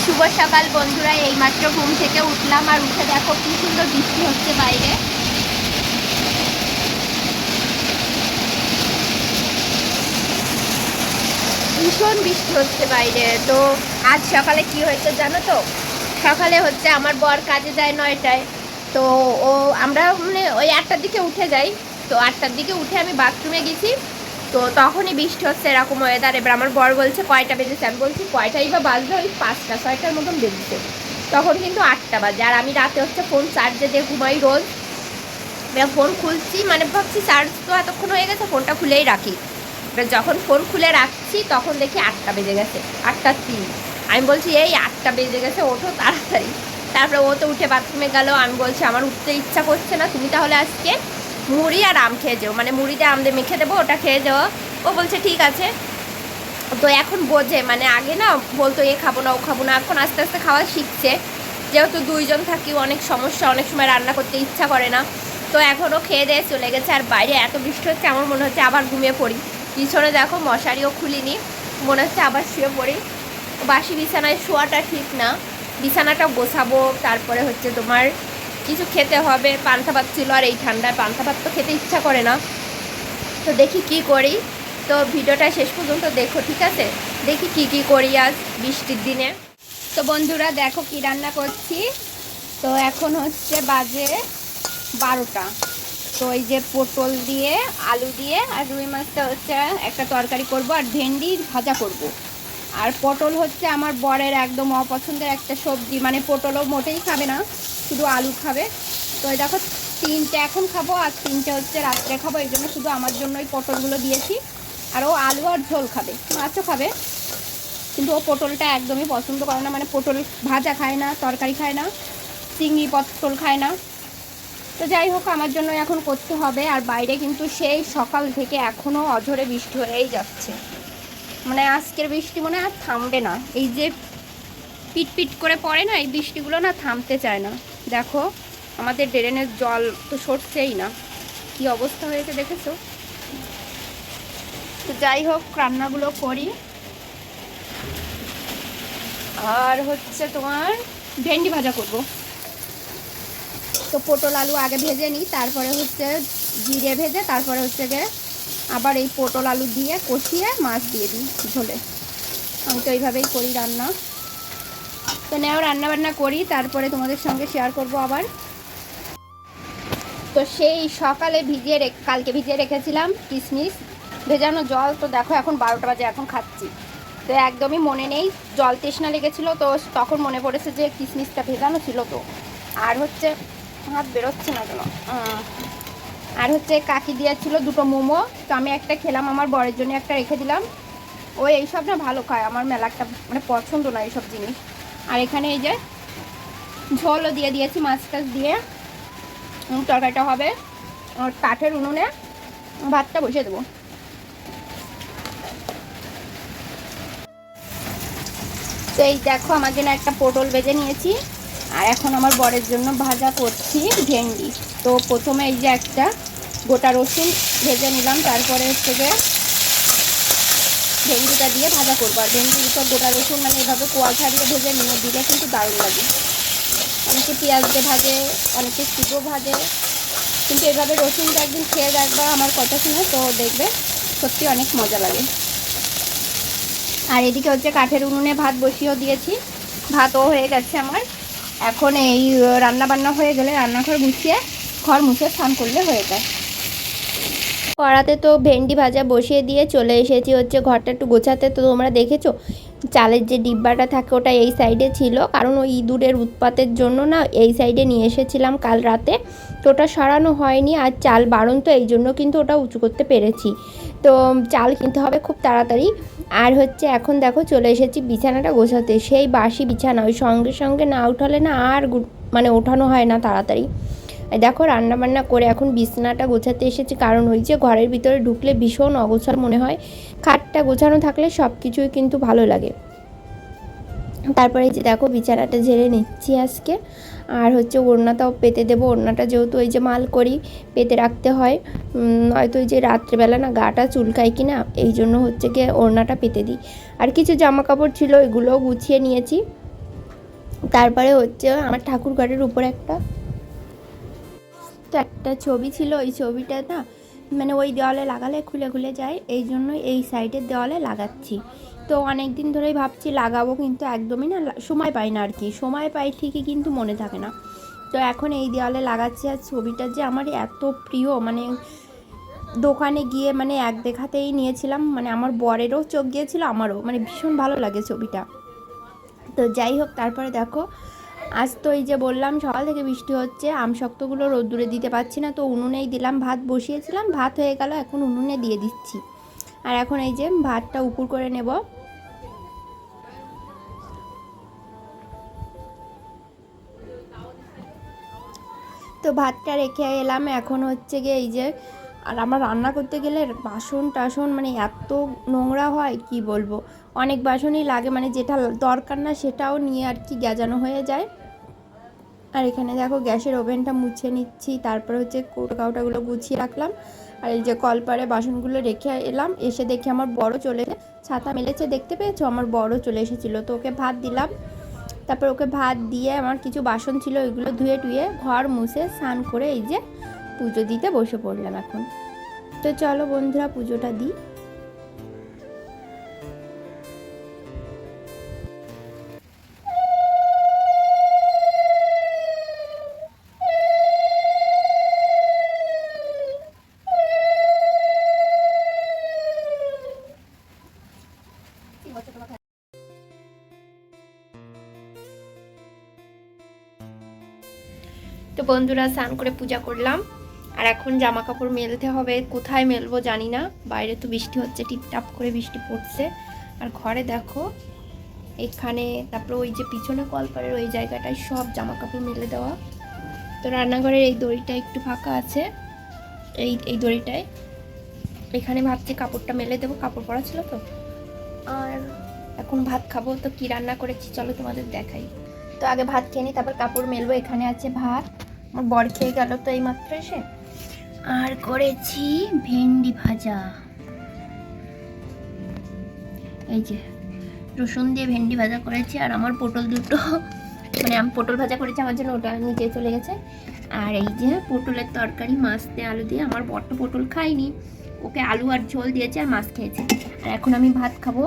শুভ সকাল বন্ধুরা, এইমাত্র ঘুম থেকে উঠলাম আর উঠে দেখো কি সুন্দর বৃষ্টি হচ্ছে বাইরে। ভীষণ বৃষ্টি হচ্ছে বাইরে। তো আজ সকালে কি হয়েছে জানো তো? সকালে হচ্ছে আমার বর কাজে যায় 9টায়। তো আমরা মানে ওই 8টার দিকে উঠে যাই। তো 8টার দিকে উঠে আমি বাথরুমে গেছি, তো তখনই বৃষ্টি হচ্ছে এরকম ওয়েদার। এবার আমার বর বলছে কয়টা বেজেছে, আমি বলছি কয়টাই বা বাজবে, ওই 5টা 6টার মতন বেজেছে। তখন কিন্তু 8টা বাজে। আর আমি রাতে হচ্ছে ফোন চার্জে দিয়ে ঘুমাই রোজ। ফোন খুলছি, মানে ভাবছি চার্জ তো এতক্ষণ হয়ে গেছে, ফোনটা খুলেই রাখি। এবার যখন ফোন খুলে রাখছি তখন দেখি 8টা বেজে গেছে, 8টা 3। আমি বলছি এই 8টা বেজে গেছে, ওঠো তাড়াতাড়ি। তারপরে ও তো উঠে বাথরুমে গেল। আমি বলছি আমার উঠতে ইচ্ছা করছে না, তুমি তাহলে আজকে মুড়ি আর আম খেয়ে যাও, মানে মুড়ি দিয়ে আম দিয়ে মেখে দেবো, ওটা খেয়ে যাও। ও বলছে ঠিক আছে। তো এখন বোঝে, মানে আগে না বলতো এ খাবো না ও খাবো না, এখন আস্তে আস্তে খাওয়া শিখছে। যেহেতু দুইজন থাকি অনেক সমস্যা, অনেক সময় রান্না করতে ইচ্ছা করে না। তো এখনও খেয়ে দিয়ে চলে গেছে। আর বাইরে এত বৃষ্টি হচ্ছে, আমার মনে হচ্ছে আবার ঘুমিয়ে পড়ি। পিছনে দেখো মশারিও খুলিনি, মনে হচ্ছে আবার শুয়ে পড়ি। বাসি বিছানায় শোয়াটা ঠিক না, বিছানাটা গোছাবো, তারপরে হচ্ছে তোমার কিছু খেতে হবে। পান্তা ভাত ছিল, আর এই ঠান্ডায় পান্তা ভাত তো খেতে ইচ্ছা করে না। তো দেখি কি করি। তো ভিডিওটা শেষ পর্যন্ত দেখো, ঠিক আছে? দেখি কি করি আজ বৃষ্টির দিনে। তো বন্ধুরা দেখো কি রান্না করছি। তো এখন হচ্ছে বাজে 12টা। তো এই যে পটল দিয়ে আলু দিয়ে আর রুই মাছটা হচ্ছে একটা তরকারি করব, আর ভেন্ডি ভাজা করব। আর পটল হচ্ছে আমার বরের একদম অপছন্দের একটা সবজি, মানে পটলও মোটেই খাবে না, শুধু আলু খাবে। তো এই দেখো 3টে এখন খাবো আর 3টে হচ্ছে রাত্রে খাবো, এই জন্য শুধু আমার জন্যই পটলগুলো দিয়েছি। আর ও আলু আর ঝোল খাবে, মাছও খাবে, কিন্তু ও পটলটা একদমই পছন্দ করে না, মানে পটল ভাজা খায় না, তরকারি খায় না, চিংড়ি পটল খায় না। তো যাই হোক, আমার জন্য এখন করতে হবে। আর বাইরে কিন্তু সেই সকাল থেকে এখনও অঝরে বৃষ্টি হয়েই যাচ্ছে, মানে আজকের বৃষ্টি মনে আর থামবে না। এই যে পিট পিট করে পড়ে না, এই বৃষ্টিগুলো না থামতে চায় না। দেখো আমাদের ড্রেনের জল তো সরছেই না, কি অবস্থা হয়েছে দেখেছো? তো যাই হোক, রান্নাগুলো করি। আর হচ্ছে তোমার ভেন্ডি ভাজা করব। তো পটল আলু আগে ভেজে নিই, তারপরে হচ্ছে জিরে ভেজে, তারপরে হচ্ছে গিয়ে আবার এই পটল আলু দিয়ে কষিয়ে মাছ দিয়ে দিই ঝোলে। আমি তো এইভাবেই করি রান্না। তো নেও রান্না বান্না করি, তারপরে তোমাদের সঙ্গে শেয়ার করব আবার। তো সেই সকালে কালকে ভিজিয়ে রেখেছিলাম কিশমিশ, ভেজানো জল। তো দেখো এখন 12টা বাজে, এখন খাচ্ছি। তো একদমই মনে নেই, জল তৃষ্ণা লেগেছিলো, তো তখন মনে পড়েছে যে কিশমিশটা ভেজানো ছিল। তো আর হচ্ছে হাত বেরোচ্ছে না কেন। আর হচ্ছে কাকি দিয়েছিল 2টো মোমো, তো আমি একটা খেলাম, আমার বরের জন্য একটা রেখে দিলাম। ও এইসব না ভালো খায়, আমার মেলা একটা মানে পছন্দ না এইসব জিনিস। আর এখানে এই যে ঝোলও দিয়ে দিয়েছি মাছ টাছ দিয়ে। তরকারিটা হবে, কাঠের উনুনে ভাতটা বসিয়ে দেবো। তো এই দেখো আমার জন্য একটা পটল ভেজে নিয়েছি, আর এখন আমার বরের জন্য ভাজা করছি ভেন্ডি। তো প্রথমে এই যে একটা গোটা রসুন ভেজে নিলাম, তারপরে হচ্ছে যে ভেন্ডিটা দিয়ে ভাজা করবো। আর ভেন্ডির উপর গোটা রসুন মানে এভাবে কোয়া ছাড়িয়ে ভেজে নিয়ে দিলে কিন্তু দারুণ লাগে। অনেকে পেঁয়াজ দিয়ে ভাজে, অনেকে শুধু ভাজে, কিন্তু এভাবে রসুনটা একদিন খেয়ে দেখবা আমার কথা শুনে, তো দেখবে সত্যি অনেক মজা লাগে। আর এদিকে হচ্ছে কাঠের উনুনে ভাত বসিয়েও দিয়েছি, ভাতও হয়ে গেছে আমার। এখন এই রান্না বান্না হয়ে গেলে রান্নাঘর গুছিয়ে ঘর মুছে স্নান করলে হয়ে যায়। কড়াতে তো ভেন্ডি ভাজা বসিয়ে দিয়ে চলে এসেছি হচ্ছে ঘরটা একটু গোছাতে। তো তোমরা দেখেছো চালের যে ডিব্বাটা থাকে ওটা এই সাইডে ছিল, কারণ ওই ইঁদুরের উৎপাতের জন্য না এই সাইডে নিয়ে এসেছিলাম কাল রাতে। তো ওটা সরানো হয়নি, আর চাল বারণ, তো এই জন্য কিন্তু ওটা উঁচু করতে পেরেছি। তো চাল কিনতে হবে খুব তাড়াতাড়ি। আর হচ্ছে এখন দেখো চলে এসেছি বিছানাটা গোছাতে। সেই বাসি বিছানা, ওই সঙ্গে সঙ্গে না উঠালে না আর মানে ওঠানো হয় না তাড়াতাড়ি। দেখো রান্নাবান্না করে এখন বিছানাটা গোছাতে এসেছি, কারণ ওই যে ঘরের ভিতরে ঢুকলে ভীষণ অগোছাল মনে হয়। খাটটা গোছানো থাকলে সব কিছুই কিন্তু ভালো লাগে। তারপরে যে দেখো বিছানাটা ঝেড়ে নিচ্ছি আজকে। আর হচ্ছে ওড়নাটাও পেতে দেবো, ওড়নাটা যেহেতু ওই যে মাল করি পেতে রাখতে হয়, হয়তো ওই যে রাত্রেবেলা না গাটা চুলকায় কি না, এই জন্য হচ্ছে গিয়ে ওড়নাটা পেতে দিই। আর কিছু জামা কাপড় ছিল, এগুলোও গুছিয়ে নিয়েছি। তারপরে হচ্ছে আমার ঠাকুর ঘরের উপরে একটা ছবি ছিল, ওই ছবিটা না মানে ওই দেওয়ালে লাগালে খুলে খুলে যায়, এই জন্য এই সাইডের দেওয়ালে লাগাচ্ছি। তো অনেক দিন ধরেই ভাবছি লাগাবো, কিন্তু একদমই না সময় পাই না আর কি, সময় পাই ঠিকই কিন্তু মনে থাকে না। তো এখন এই দেওয়ালে লাগাচ্ছি। আর ছবিটা যে আমার এত প্রিয়, মানে দোকানে গিয়ে মানে এক দেখাতেই নিয়েছিলাম, মানে আমার বরেরও চোখ গিয়েছিল, আমারও মানে ভীষণ ভালো লাগে ছবিটা। তো যাই হোক, তারপরে দেখো আজ তো এই যে বললাম সকাল থেকে বৃষ্টি হচ্ছে, আমশক্তগুলো রোদ্দুরে দিতে পারছি না, তো উনুনেই দিলাম। ভাত বসিয়েছিলাম, ভাত হয়ে গেল, এখন উনুনে দিয়ে দিচ্ছি। আর এখন এই যে ভাতটা উপর করে নেব। তো ভাতটা রেখে এলাম, এখন হচ্ছে গিয়ে এই যে, আর আমার রান্না করতে গেলে বাসন টাসন মানে এত নোংরা হয় কি বলবো, অনেক বাসনই লাগে, মানে যেটা দরকার না সেটাও নিয়ে আর কি গ্যাজানো হয়ে যায়। আর এখানে দেখো গ্যাসের ওভেনটা মুছে নিচ্ছি, তারপরে হচ্ছে কৌটো কাউটাগুলো গুছিয়ে রাখলাম। আর এই যে কলপারে বাসনগুলো রেখে এলাম, এসে দেখি আমার বড় চলে ছাতা মেলেছে, দেখতে পেয়েছো, আমার বড় চলে এসেছিলো, তো ওকে ভাত দিলাম। তারপর ওকে ভাত দিয়ে আমার কিছু বাসন ছিল ওইগুলো ধুয়ে টুয়ে ঘর মুছে স্নান করে এই যে পুজো দিতে বসে পড়লাম এখন। তো চলো বন্ধুরা পুজোটা দিই। তো বন্ধুরা স্নান করে পূজা করলাম, আর এখন জামা কাপড় মেলতে হবে, কোথায় মেলবো জানি না, বাইরে তো বৃষ্টি হচ্ছে, টিপটাপ করে বৃষ্টি পড়ছে। আর ঘরে দেখো এখানে, তারপরে ওই যে পিছনে কলপারের ওই জায়গাটায় সব জামা কাপড় মেলে দেওয়া। তো রান্নাঘরের এই দড়িটা একটু ফাঁকা আছে, এই দড়িটায় এখানে ভাবছি কাপড়টা মেলে দেবো, কাপড় পরা ছিল তো। আর এখন ভাত খাবো, তো কি রান্না করেছি চলো তোমাদের দেখাই। তো আগে ভাত খেয়ে নিই, তারপর কাপড় মেলবো। এখানে আছে ভাত, আমার বর খেয়ে গেল তো এই মাত্র এসে। আর করেছি ভেন্ডি ভাজা, এই যে রসুন দিয়ে ভেন্ডি ভাজা করেছি। আর আমার পটল দুটো, মানে আমি পটল ভাজা করেছি, আমার জন্য ওটা নিচে চলে গেছে। আর এই যে পটলের তরকারি, মাছ দিয়ে আলু দিয়ে, আমার বর তো পটল খাইনি, ওকে আলু আর ঝোল দিয়েছে আর মাছ খেয়েছে। আর এখন আমি ভাত খাবো।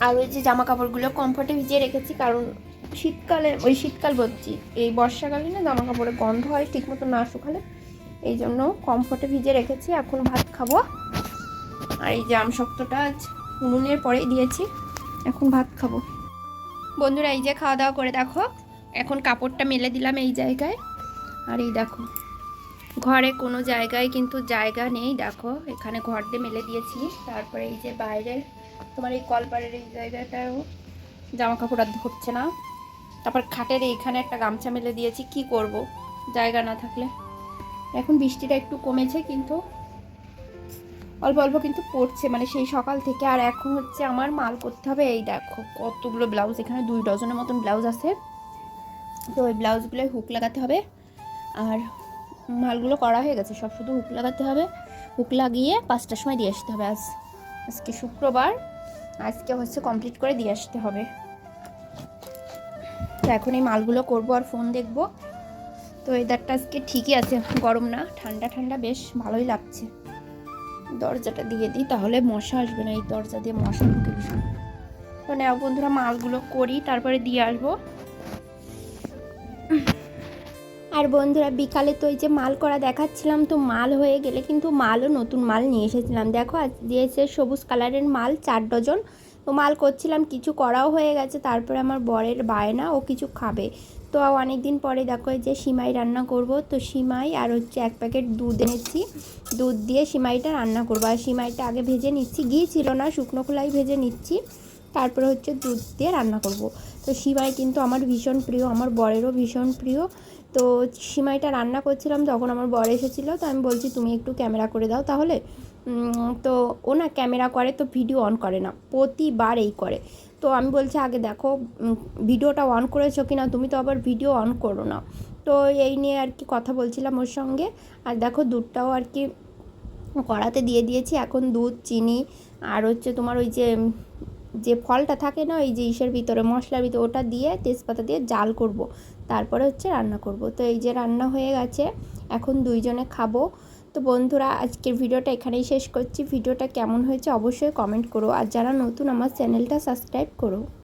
আর ওই যে জামা কাপড়গুলো কমফোর্টে ভিজিয়ে রেখেছি, কারণ শীতকালে, ওই শীতকাল বলছি এই বর্ষাকালে না জামা কাপড়ে গন্ধ হয় ঠিক মতো না শুকালে, এই জন্য কমফোর্টে ভিজিয়ে রেখেছি। এখন ভাত খাবো। আর এই যে আমশক্তটা আজ উনুনের পরেই দিয়েছি, এখন ভাত খাবো। বন্ধুরা এই যে খাওয়া দাওয়া করে দেখো এখন কাপড়টা মেলে দিলাম এই জায়গায়। আর এই দেখো ঘরে কোনো জায়গায় কিন্তু জায়গা নেই, দেখো এখানে ঘর দিয়ে মেলে দিয়েছি। তারপরে এই যে বাইরে তোমার এই কলপারের এই জায়গাটাও জামা কাপড় আর ধরছে না। তারপর খাটের এইখানে একটা গামছা মেলে দিয়েছি, কি করব জায়গা না থাকলে। এখন বৃষ্টিটা একটু কমেছে, কিন্তু অল্প অল্প কিন্তু পড়ছে, মানে সেই সকাল থেকে। আর এখন হচ্ছে আমার মাল করতে হবে, এই দেখো কতগুলো ব্লাউজ, এখানে 2 ডজনের মতন ব্লাউজ আছে, তো ওই ব্লাউজগুলোয় হুক লাগাতে হবে। আর মালগুলো করা হয়ে গেছে সব, শুধু হুক লাগাতে হবে, হুক লাগিয়ে 5টার সময় দিয়ে আসতে হবে। আজকে শুক্রবার, আজকে হচ্ছে কমপ্লিট করে দিয়ে আসতে হবে। তো এখন এই মালগুলো করবো আর ফোন দেখবো। তো ওয়েদারটা আজকে ঠিকই আছে, গরম না, ঠান্ডা ঠান্ডা, বেশ ভালোই লাগছে। দরজাটা দিয়ে দিই, তাহলে মশা আসবে না, এই দরজা দিয়ে মশা ঢুকে ভীষণ। তো নাও বন্ধুরা মালগুলো করি, তারপরে দিয়ে আসবো। আর বন্ধুরা বিকালে তো এই যে মাল করা দেখাচ্ছিলাম, তো মাল হয়ে গেলে কিন্তু মালও নতুন মাল নিয়ে এসেছিলাম। দেখো আজ দিয়েছে সবুজ কালারের মাল 4 ডজন। তো মাল করছিলাম, কিছু করাও হয়ে গেছে। তারপরে আমার বরের বায়না, ও কিছু খাবে। তো অনেক দিন পরে দেখো এই যে সিমাই রান্না করব। তো সিমাই আর হচ্ছে 1 প্যাকেট দুধ এনেছি, দুধ দিয়ে সিমাইটা রান্না করবো। আর সিমাইটা আগে ভেজে নিচ্ছি, ঘি ছিল না, শুকনো খোলাই ভেজে নিচ্ছি, তারপরে হচ্ছে দুধ দিয়ে রান্না করব। তো সিমাই কিন্তু আমার ভীষণ প্রিয়, আমার বরেরও ভীষণ প্রিয়। তো সিমাইটা রান্না করছিলাম, তখন আমার বর এসেছিলো, তো আমি বলছি তুমি একটু ক্যামেরা করে দাও তাহলে। তো ও না ক্যামেরা করে তো ভিডিও অন করে না, প্রতিবার এই করে। তো আমি বলছি আগে দেখো ভিডিওটা অন করেছো কি না, তুমি তো আবার ভিডিও অন করো না। তো এই নিয়ে আর কি কথা বলছিলাম ওর সঙ্গে। আর দেখো দুধটাও আর কি কড়াতে দিয়ে দিয়েছি, এখন দুধ, চিনি আর হচ্ছে তোমার ওই যে যে ফলটা থাকে না ওই যে ইসের ভিতরে মশলার ভিতরে ওটা দিয়ে তেজপাতা দিয়ে জাল করব, তারপরে হচ্ছে রান্না করব। তো এই যে রান্না হয়ে গেছে, এখন দুইজনে খাবো। তো বন্ধুরা আজকের ভিডিওটা এখানেই শেষ করছি। ভিডিওটা কেমন হয়েছে অবশ্যই কমেন্ট করো, আর যারা নতুন আমার চ্যানেলটা সাবস্ক্রাইব করো।